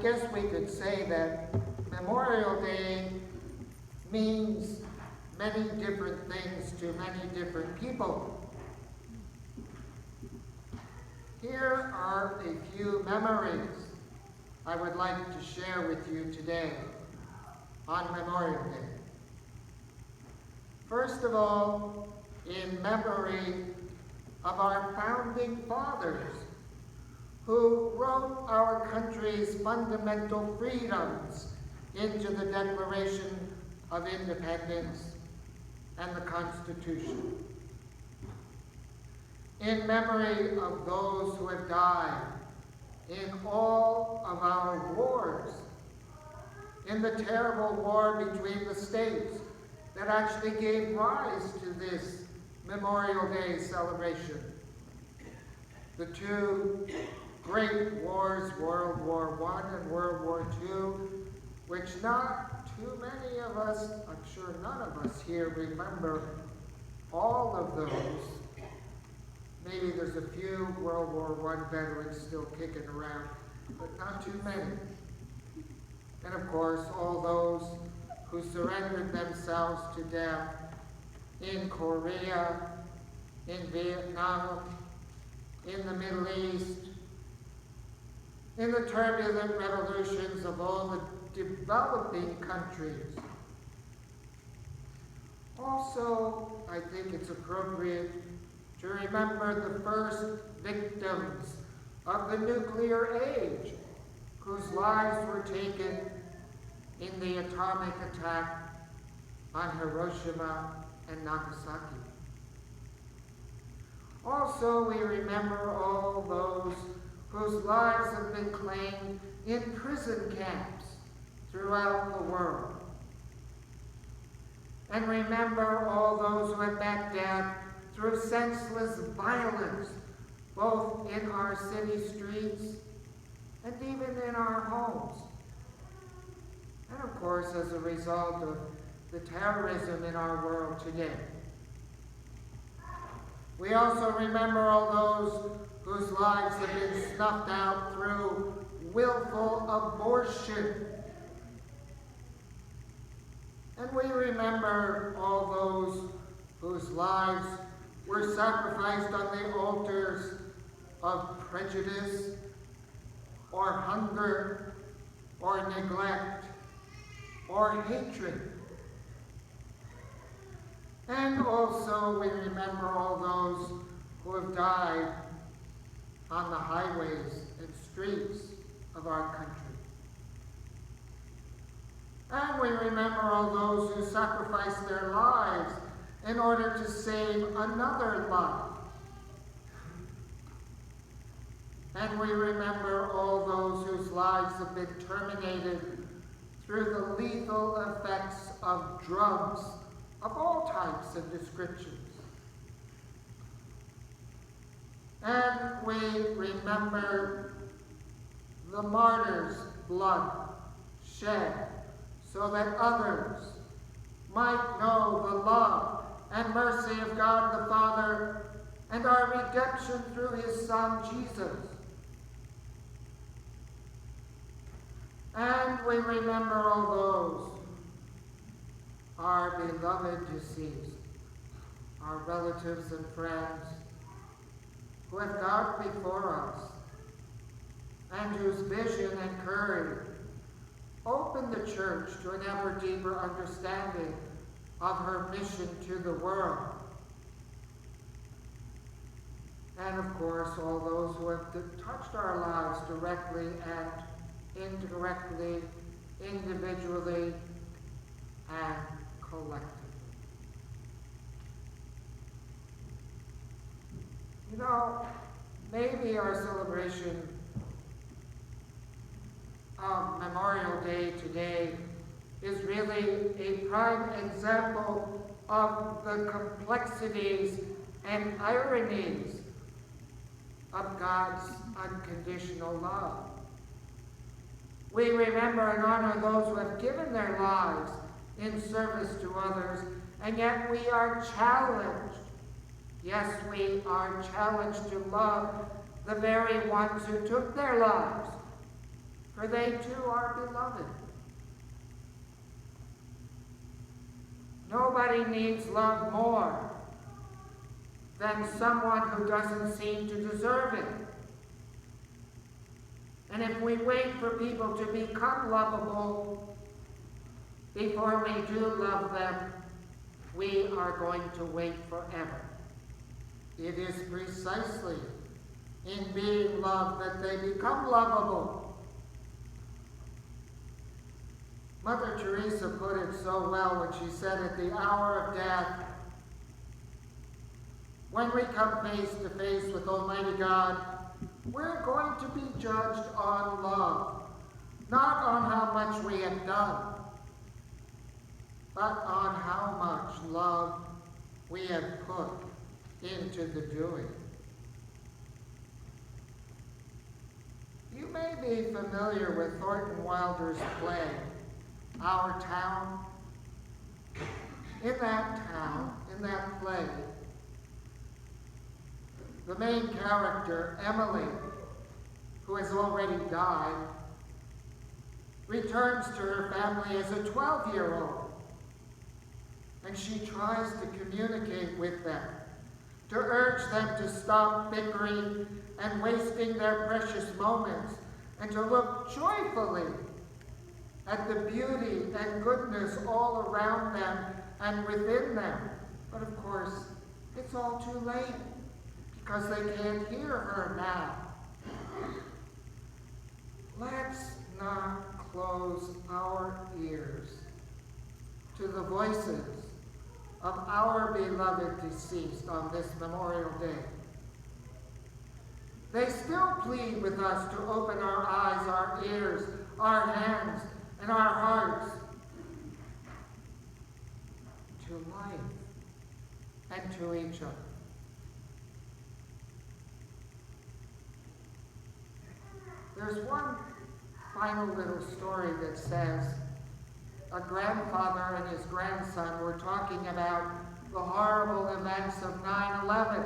guess we could say that Memorial Day means many different things to many different people. Here are a few memories I would like to share with you today on Memorial Day. First of all, in memory of our founding fathers who wrote our country's fundamental freedoms into the Declaration of Independence and the Constitution. In memory of those who have died in all of our wars, in the terrible war between the states that actually gave rise to this Memorial Day celebration. The two great wars, World War I and World War II, which not too many of us, I'm sure none of us here remember all of those. Maybe there's a few World War I veterans still kicking around, but not too many. And of course, all those who surrendered themselves to death in Korea, in Vietnam, in the Middle East, in the turbulent revolutions of all the developing countries. Also, I think it's appropriate to remember the first victims of the nuclear age, whose lives were taken in the atomic attack on Hiroshima and Nagasaki. Also, we remember all those whose lives have been claimed in prison camps throughout the world. And remember all those who have met death through senseless violence, both in our city streets and even in our homes. And of course, as a result of the terrorism in our world today. We also remember all those whose lives have been snuffed out through willful abortion. And we remember all those whose lives were sacrificed on the altars of prejudice, or hunger, or neglect, or hatred. And also we remember all those who have died on the highways and streets of our country. And we remember all those who sacrificed their lives in order to save another life. And we remember all those whose lives have been terminated through the lethal effects of drugs of all types and descriptions. And we remember the martyrs' blood shed so that others might know the love and mercy of God the Father and our redemption through his Son, Jesus. And we remember all those, our beloved deceased, our relatives and friends, who have gone before us, and whose vision and courage opened the church to an ever deeper understanding of her mission to the world. And of course, all those who have touched our lives directly and indirectly, individually, and collectively. You know, maybe our celebration of Memorial Day today is really a prime example of the complexities and ironies of God's unconditional love. We remember and honor those who have given their lives in service to others, and yet we are challenged. Yes, we are challenged to love the very ones who took their lives for they too are beloved. Nobody needs love more than someone who doesn't seem to deserve it. And if we wait for people to become lovable before we do love them, we are going to wait forever. It is precisely in being loved that they become lovable. Mother Teresa put it so well when she said, at the hour of death, when we come face to face with Almighty God, we're going to be judged on love, not on how much we have done, but on how much love we have put into the doing. You may be familiar with Thornton Wilder's play, Our Town. In that play, the main character, Emily, who has already died, returns to her family as a 12-year-old. And she tries to communicate with them, to urge them to stop bickering and wasting their precious moments, and to look joyfully at the beauty and goodness all around them and within them. But of course, it's all too late, because they can't hear her now. Let's not close our ears to the voices of our beloved deceased on this Memorial Day. They still plead with us to open our eyes, our ears, our hands, and our hearts to life and to each other. There's one final little story that says a grandfather and his grandson were talking about the horrible events of 9/11.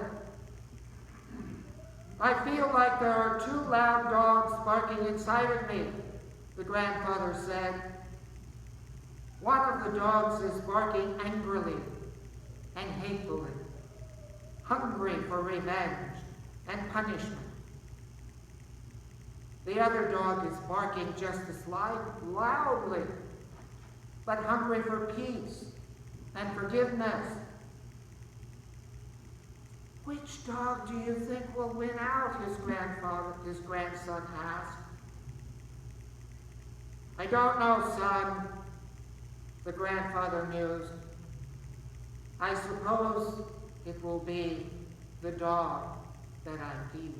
I feel like there are two loud dogs barking inside of me, the grandfather said. One of the dogs is barking angrily and hatefully, hungry for revenge and punishment. The other dog is barking just as loudly, but hungry for peace and forgiveness. Which dog do you think will win out? His grandson asked. I don't know, son, the grandfather mused. I suppose it will be the dog that I feed.